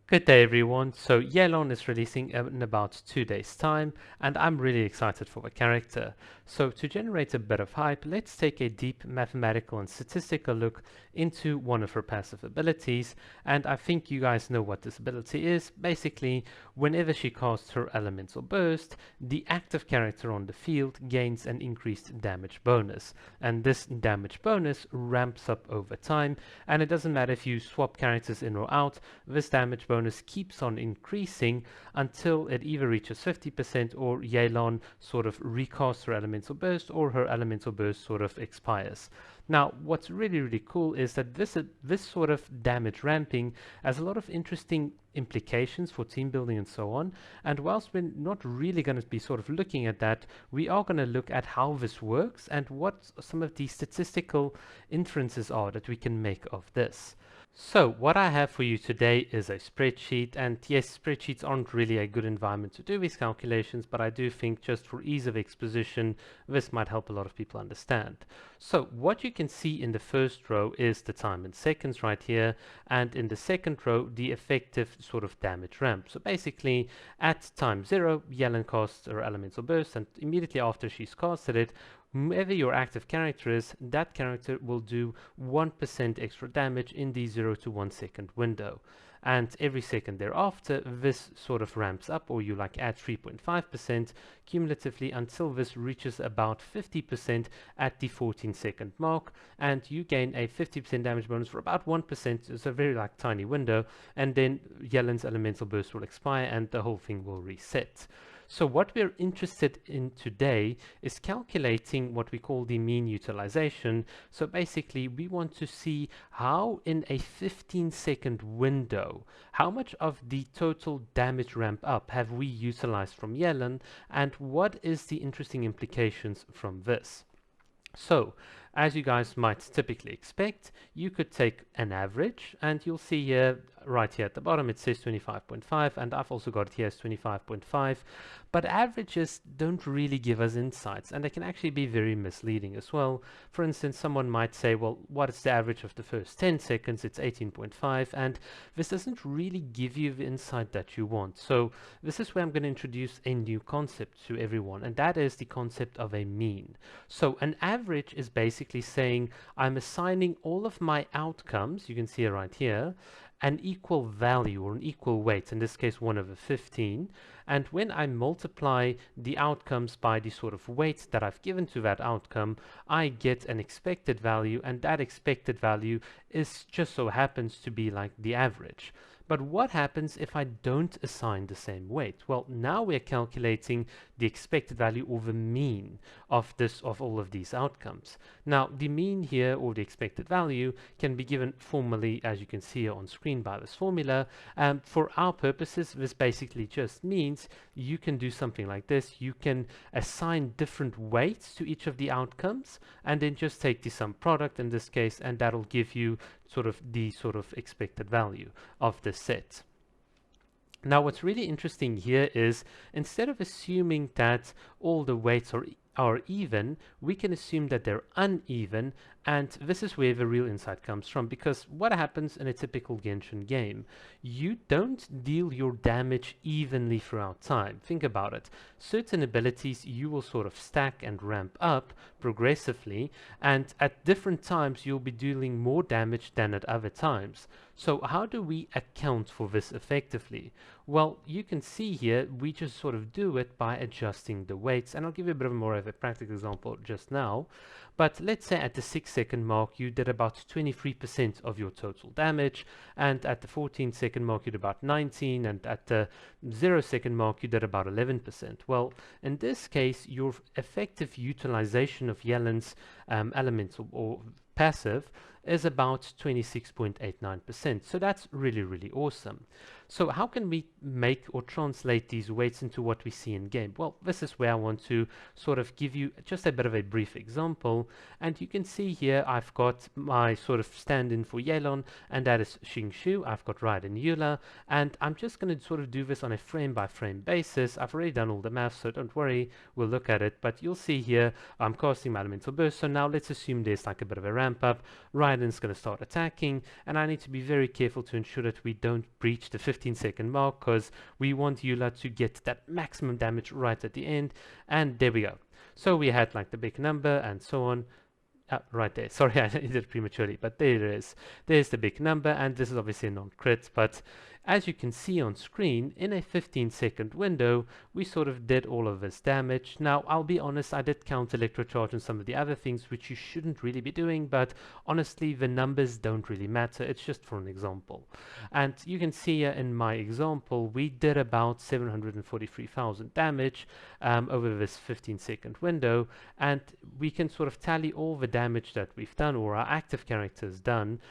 Good day everyone. So Yelan is releasing in about 2 days time and I'm really excited for the character. So to generate a bit of hype, let's take a deep mathematical and statistical look into one of her passive abilities, and I think you guys know what this ability is. Basically, whenever she casts her elemental burst, the active character on the field gains an increased damage bonus, and this damage bonus ramps up over time, and it doesn't matter if you swap characters in or out, this damage bonus keeps on increasing until it either reaches 50% or Yelan sort of recasts her elemental burst or her elemental burst sort of expires. Now, what's really cool is that this sort of damage ramping has a lot of interesting implications for team building and so on. And whilst we're not really going to be sort of looking at that, we are going to look at how this works and what some of the statistical inferences are that we can make of this. So what I have for you today is a spreadsheet, and yes, spreadsheets aren't really a good environment to do these calculations, but I do think just for ease of exposition, this might help a lot of people understand. So what you can see in the first row is the time in seconds right here, and in the second row, the effective sort of damage ramp. So basically, at time 0, Yelan casts her elemental burst, and immediately after she's casted it, whoever your active character is, that character will do 1% extra damage in the 0 to 1 second window. And every second thereafter, this sort of ramps up, or you like add 3.5% cumulatively until this reaches about 50% at the 14-second mark, and you gain a 50% damage bonus for about 1%. It's a very like tiny window, and then Yelan's elemental burst will expire and the whole thing will reset. So what we're interested in today is calculating what we call the mean utilization. So basically we want to see how in a 15-second window, how much of the total damage ramp up have we utilized from Yelan, and what is the interesting implications from this. So, as you guys might typically expect, you could take an average, and you'll see here, right here at the bottom, it says 25.5, and I've also got it here as 25.5, but averages don't really give us insights, and they can actually be very misleading as well. For instance, someone might say, well, what is the average of the first 10 seconds? It's 18.5, and this doesn't really give you the insight that you want. So this is where I'm going to introduce a new concept to everyone, and that is the concept of a mean. So an average is basically saying I'm assigning all of my outcomes, you can see it right here, an equal value or an equal weight, in this case 1/15, and when I multiply the outcomes by the sort of weight that I've given to that outcome, I get an expected value, and that expected value is just so happens to be like the average. But what happens if I don't assign the same weight? Well, now we're calculating the expected value or the mean of all of these outcomes. Now, the mean here, or the expected value, can be given formally, as you can see here on screen, by this formula. For our purposes, this basically just means you can do something like this. You can assign different weights to each of the outcomes, and then just take the sum product in this case, and that'll give you the sort of expected value of the set. Now, what's really interesting here is, instead of assuming that all the weights are even, we can assume that they're uneven, and this is where the real insight comes from, because what happens in a typical Genshin game, you don't deal your damage evenly throughout time. Think about it. Certain abilities you will sort of stack and ramp up progressively, and at different times you'll be dealing more damage than at other times. So how do we account for this effectively? Well, you can see here, we just sort of do it by adjusting the weights, and I'll give you a bit more of a practical example just now. But let's say at the 6-second mark you did about 23% of your total damage, and at the 14-second mark you did about 19%, and at the 0-second mark you did about 11%. Well, in this case, your effective utilization of Yelan's elements or passive is about 26.89%. So that's really awesome. So how can we make or translate these weights into what we see in game? Well, this is where I want to sort of give you just a bit of a brief example. And you can see here I've got my sort of stand-in for Yelan, and that is Xingshu. I've got Raiden and Eula, and I'm just going to sort of do this on a frame-by-frame basis. I've already done all the math, so don't worry, we'll look at it. But you'll see here I'm casting my elemental burst. So now let's assume there's like a bit of a ramp-up. Raiden's going to start attacking, and I need to be very careful to ensure that we don't breach the 15-second mark because we want Eula to get that maximum damage right at the end. And there we go. So we had like the big number and so on. Right there. Sorry, I did it prematurely, but there it is. There's the big number, and this is obviously a non-crit, but as you can see on screen, in a 15-second window, we sort of did all of this damage. Now, I'll be honest, I did count electrocharge and some of the other things, which you shouldn't really be doing, but honestly, the numbers don't really matter. It's just for an example. And you can see here in my example, we did about 743,000 damage over this 15-second window, and we can sort of tally all the damage that we've done, or our active characters done,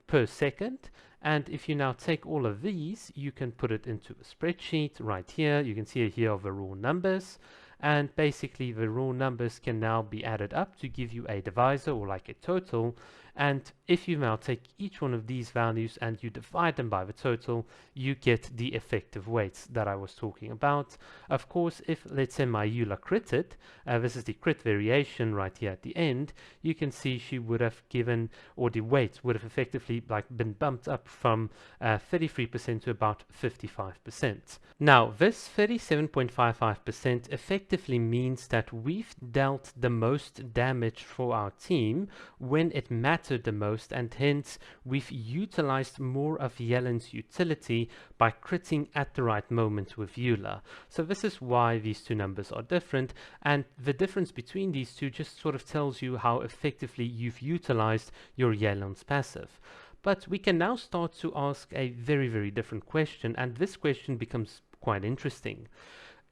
per second. And if you now take all of these, you can put it into a spreadsheet right here. You can see here the raw numbers. And basically the raw numbers can now be added up to give you a divisor or like a total. And if you now take each one of these values and you divide them by the total, you get the effective weights that I was talking about. Of course, if let's say my Eula critted, this is the crit variation right here at the end, you can see she would have given, or the weight would have effectively like been bumped up from 33% to about 55%. Now, this 37.55% effectively means that we've dealt the most damage for our team when it mattered the most, and hence we've utilized more of Yelan's utility by critting at the right moment with Eula. So this is why these two numbers are different, and the difference between these two just sort of tells you how effectively you've utilized your Yelan's passive. But we can now start to ask a very, very different question, and this question becomes quite interesting.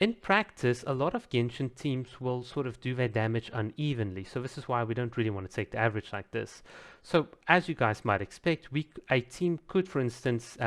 In practice, a lot of Genshin teams will sort of do their damage unevenly, so this is why we don't really want to take the average like this. So, as you guys might expect, a team could, for instance,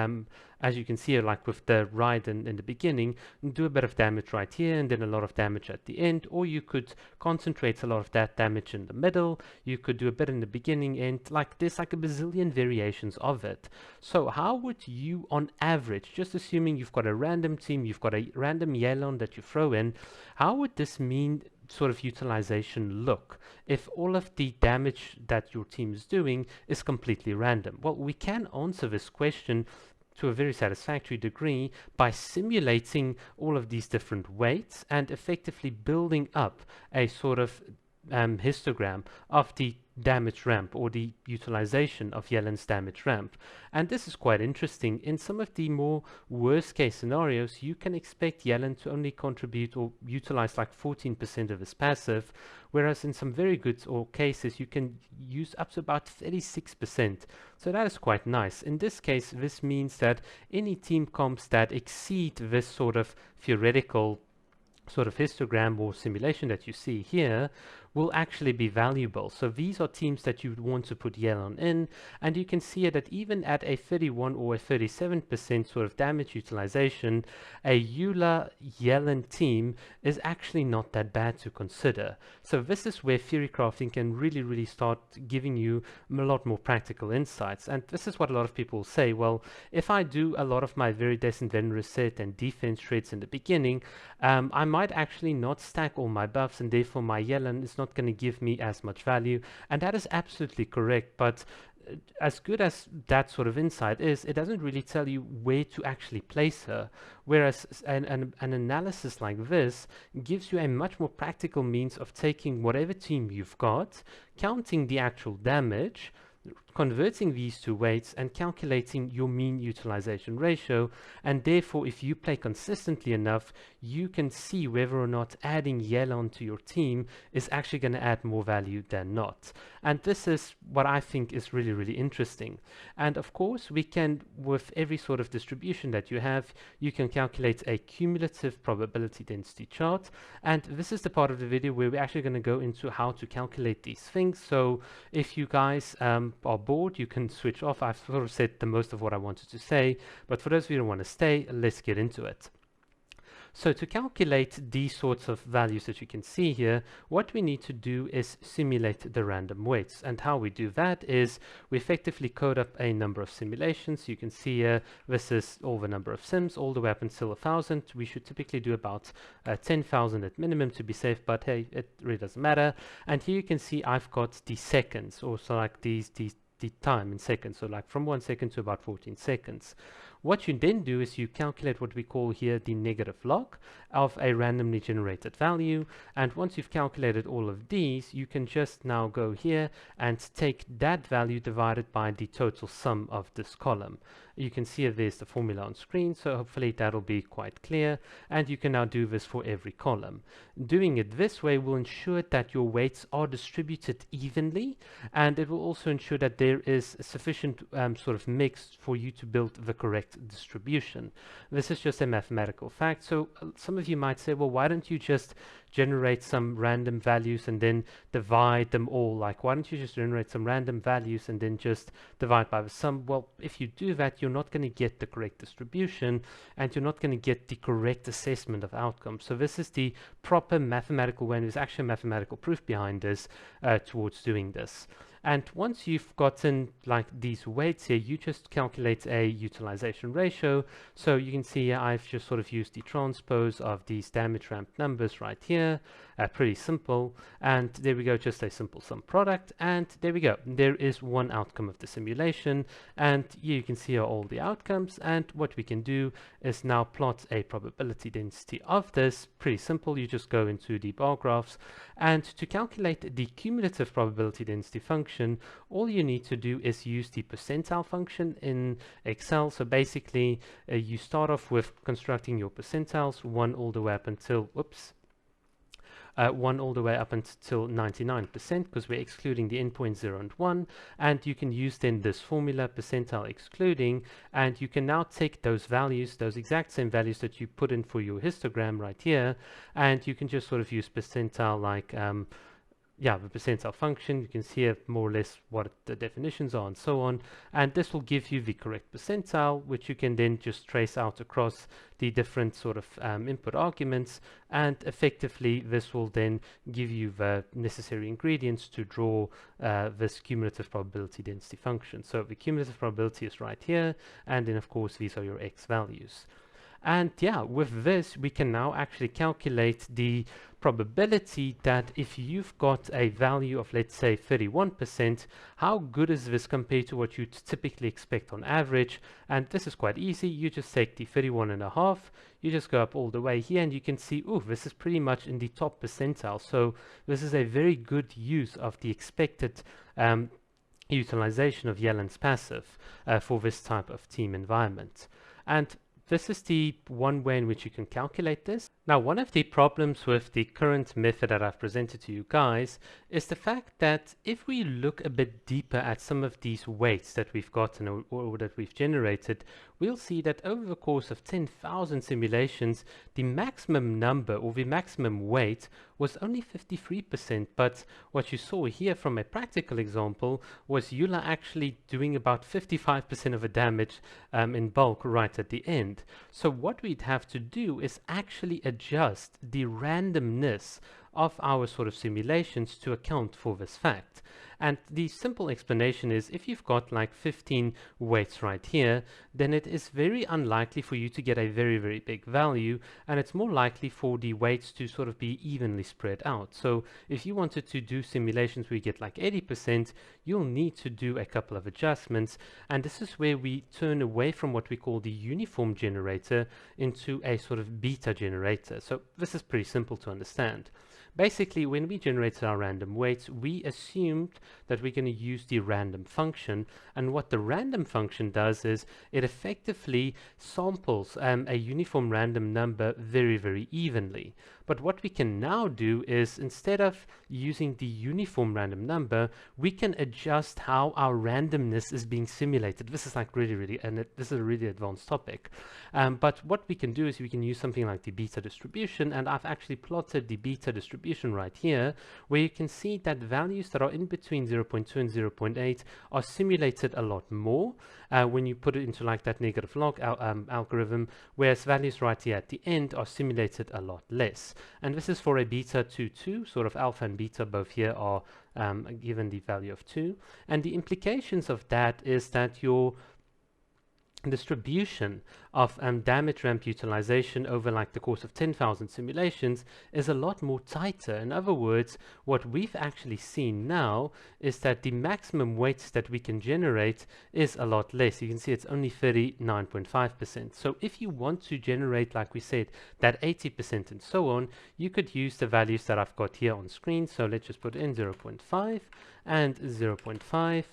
as you can see here, like with the Raiden in the beginning, do a bit of damage right here and then a lot of damage at the end, or you could concentrate a lot of that damage in the middle, you could do a bit in the beginning, and like there's like a bazillion variations of it. So how would you, on average, just assuming you've got a random team, you've got a random Yelan that you throw in, how would this mean sort of utilization look if all of the damage that your team is doing is completely random? Well, we can answer this question to a very satisfactory degree by simulating all of these different weights and effectively building up a sort of histogram of the damage ramp or the utilization of Yelan's damage ramp. And this is quite interesting. In some of the more worst case scenarios, you can expect Yelan to only contribute or utilize like 14% of his passive, whereas in some very good or cases you can use up to about 36%. So that is quite nice. In this case, this means that any team comps that exceed this sort of theoretical sort of histogram or simulation that you see here will actually be valuable. So these are teams that you would want to put Yelan in, and you can see that even at a 31 or a 37% sort of damage utilization, a Eula Yelan team is actually not that bad to consider. So this is where theory crafting can really start giving you a lot more practical insights. And this is what a lot of people say, well, if I do a lot of my very decent Venom set and defense traits in the beginning, I might actually not stack all my buffs, and therefore my Yelan is not going to give me as much value. And that is absolutely correct, but as good as that sort of insight is, it doesn't really tell you where to actually place her, whereas an analysis like this gives you a much more practical means of taking whatever team you've got, counting the actual damage, converting these two weights and calculating your mean utilization ratio, and therefore if you play consistently enough, you can see whether or not adding Yelan to your team is actually going to add more value than not. And this is what I think is really interesting. And of course we can, with every sort of distribution that you have, you can calculate a cumulative probability density chart, and this is the part of the video where we're actually going to go into how to calculate these things. So if you guys are bored, you can switch off. I've sort of said the most of what I wanted to say, but for those of you who want to stay, let's get into it. So to calculate these sorts of values that you can see here, what we need to do is simulate the random weights. And how we do that is we effectively code up a number of simulations. You can see here, this is all the number of sims, all the way up until 1,000. We should typically do about 10,000 at minimum to be safe, but hey, it really doesn't matter. And here you can see I've got the seconds, also like the time in seconds, so like from 1 second to about 14 seconds. What you then do is you calculate what we call here the negative log of a randomly generated value. And once you've calculated all of these, you can just now go here and take that value divided by the total sum of this column. You can see there's the formula on screen, so hopefully that'll be quite clear. And you can now do this for every column. Doing it this way will ensure that your weights are distributed evenly, and it will also ensure that there is sufficient sort of mix for you to build the correct distribution. This is just a mathematical fact. So some of you might say, well, why don't you just generate some random values and then divide them all? Like, why don't you just generate some random values and then just divide by the sum? Well, if you do that, you're not going to get the correct distribution, and you're not going to get the correct assessment of outcomes. So this is the proper mathematical way, and there's actually mathematical proof behind this towards doing this. And once you've gotten like these weights here, you just calculate a utilization ratio. So you can see I've just sort of used the transpose of these damage ramp numbers right here. Pretty simple. And there we go, just a simple sum product. And there we go. There is one outcome of the simulation. And here you can see all the outcomes. And what we can do is now plot a probability density of this. Pretty simple. You just go into the bar graphs. And to calculate the cumulative probability density function, all you need to do is use the percentile function in Excel. So basically, you start off with constructing your percentiles, one all the way up until, 99%, because we're excluding the endpoint 0 and 1, and you can use then this formula, percentile excluding, and you can now take those values, those exact same values that you put in for your histogram right here, and you can just sort of use percentile like the percentile function. You can see here more or less what the definitions are and so on, and this will give you the correct percentile, which you can then just trace out across the different sort of input arguments, and effectively this will then give you the necessary ingredients to draw this cumulative probability density function. So the cumulative probability is right here, and then of course these are your x values. And yeah, with this, we can now actually calculate the probability that if you've got a value of, let's say, 31%, how good is this compared to what you'd typically expect on average? And this is quite easy. You just take the 31.5, you just go up all the way here, and you can see, oh, this is pretty much in the top percentile. So this is a very good use of the expected utilization of Yelan's passive for this type of team environment. And this is the one way in which you can calculate this. Now, one of the problems with the current method that I've presented to you guys is the fact that if we look a bit deeper at some of these weights that we've gotten or that we've generated, we'll see that over the course of 10,000 simulations, the maximum number or the maximum weight was only 53%. But what you saw here from a practical example was Yelan actually doing about 55% of the damage in bulk right at the end. So what we'd have to do is actually adjust the randomness of our sort of simulations to account for this fact. And the simple explanation is if you've got like 15 weights right here, then it is very unlikely for you to get a very, very big value, and it's more likely for the weights to sort of be evenly spread out. So if you wanted to do simulations where you get like 80%, you'll need to do a couple of adjustments, and this is where we turn away from what we call the uniform generator into a sort of beta generator. So this is pretty simple to understand. Basically, when we generated our random weights, we assumed that we're going to use the random function, and what the random function does is it effectively samples a uniform random number very, very evenly. But what we can now do is, instead of using the uniform random number, we can adjust how our randomness is being simulated. This is like really, and this is a really advanced topic. But what we can do is we can use something like the beta distribution, and I've actually plotted the beta distribution right here, where you can see that values that are in between 0.2 and 0.8 are simulated a lot more when you put it into like that negative log algorithm, whereas values right here at the end are simulated a lot less. And this is for a beta 2, sort of alpha and beta both here are given the value of 2. And the implications of that is that your distribution of damage ramp utilization over like the course of 10,000 simulations is a lot more tighter. In other words, what we've actually seen now is that the maximum weights that we can generate is a lot less. You can see it's only 39.5%. So if you want to generate, like we said, that 80% and so on, you could use the values that I've got here on screen. So let's just put in 0.5 and 0.5.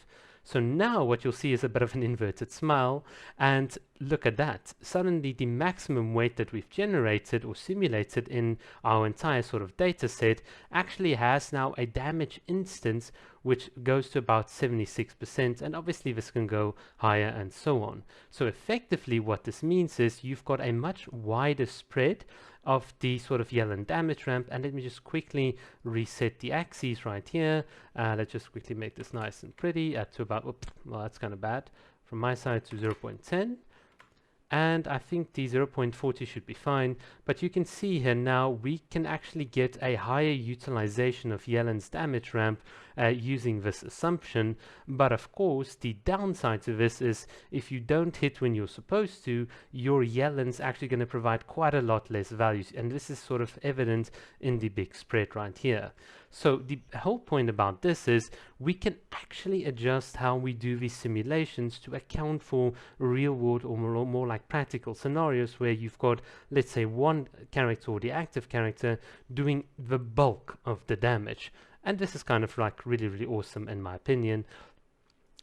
So now what you'll see is a bit of an inverted smile, and look at that. Suddenly the maximum weight that we've generated or simulated in our entire sort of data set actually has now a damage instance which goes to about 76%, and obviously this can go higher and so on. So effectively what this means is you've got a much wider spread of the sort of Yelan damage ramp. And let me just quickly reset the axes right here. Let's just quickly make this nice and pretty to about, well, that's kind of bad from my side, to 0.10. And I think the 0.40 should be fine, but you can see here now we can actually get a higher utilization of Yelan's damage ramp using this assumption. But of course the downside to this is if you don't hit when you're supposed to, your Yelan's actually going to provide quite a lot less values, and this is sort of evident in the big spread right here. So the whole point about this is we can actually adjust how we do these simulations to account for real world or more like practical scenarios where you've got, let's say, one character or the active character doing the bulk of the damage. And this is kind of like really, really awesome in my opinion.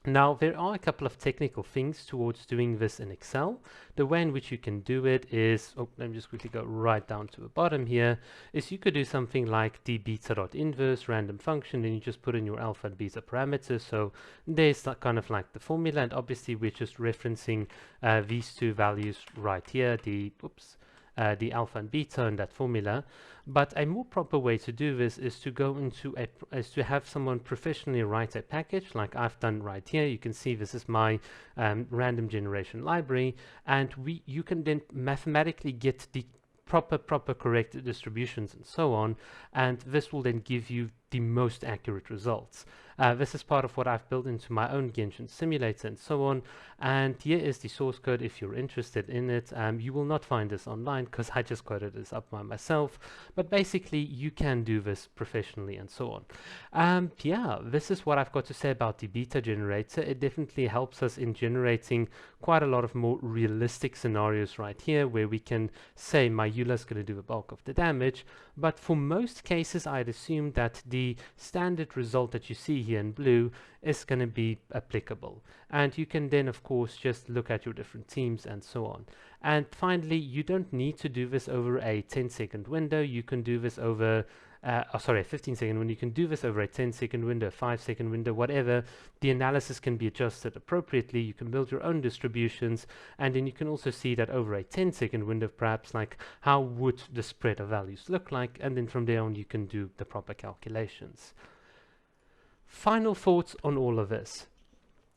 Now, there are a couple of technical things towards doing this in Excel. The way in which you can do it is, let me just quickly go right down to the bottom here, is you could do something like the beta.inverse random function, and you just put in your alpha and beta parameters. So there's that kind of like the formula, and obviously we're just referencing these two values right here, the alpha and beta in that formula. But a more proper way to do this is to go into is to have someone professionally write a package like I've done right here. You can see this is my random generation library, and you can then mathematically get the proper correct distributions and so on, and this will then give you the most accurate results. This is part of what I've built into my own Genshin simulator and so on, and here is the source code if you're interested in it. You will not find this online because I just coded this up by myself, but basically you can do this professionally and so on. Yeah, this is what I've got to say about the beta generator. It definitely helps us in generating quite a lot of more realistic scenarios right here, where we can say my Eula's going to do the bulk of the damage. But for most cases, I'd assume that the standard result that you see here in blue is going to be applicable. And you can then, of course, just look at your different teams and so on. And finally, you don't need to do this over a 10-second window. You can do this over a 15-second window. You can do this over a 10-second window, a 5-second window, whatever. The analysis can be adjusted appropriately. You can build your own distributions, and then you can also see that over a 10-second window, perhaps, like how would the spread of values look like, and then from there on you can do the proper calculations. Final thoughts on all of this.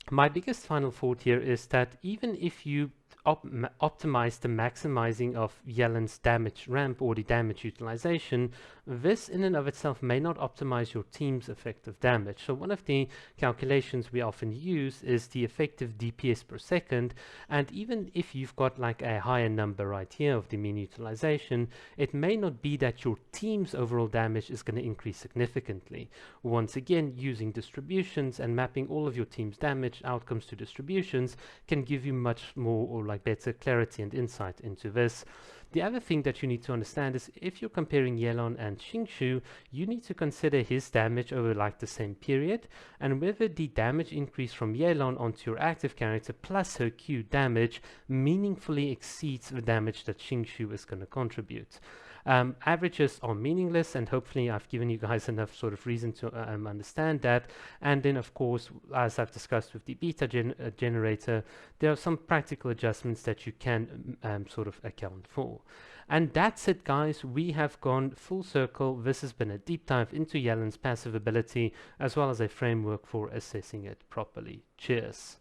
My biggest final thought here is that even if you optimize the maximizing of Yelan's damage ramp or the damage utilization, this in and of itself may not optimize your team's effective damage. So one of the calculations we often use is the effective DPS per second, and even if you've got like a higher number right here of the mean utilization, it may not be that your team's overall damage is going to increase significantly. Once again, using distributions and mapping all of your team's damage outcomes to distributions can give you much more or like better clarity and insight into this. The other thing that you need to understand is if you're comparing Yelan and Xingqiu, you need to consider his damage over like the same period, and whether the damage increase from Yelan onto your active character plus her Q damage meaningfully exceeds the damage that Xingqiu is going to contribute. Averages are meaningless, and hopefully I've given you guys enough sort of reason to understand that. And then of course, as I've discussed with the beta generator, there are some practical adjustments that you can sort of account for. And that's it, guys. We have gone full circle. This has been a deep dive into Yelan's passive ability, as well as a framework for assessing it properly. Cheers.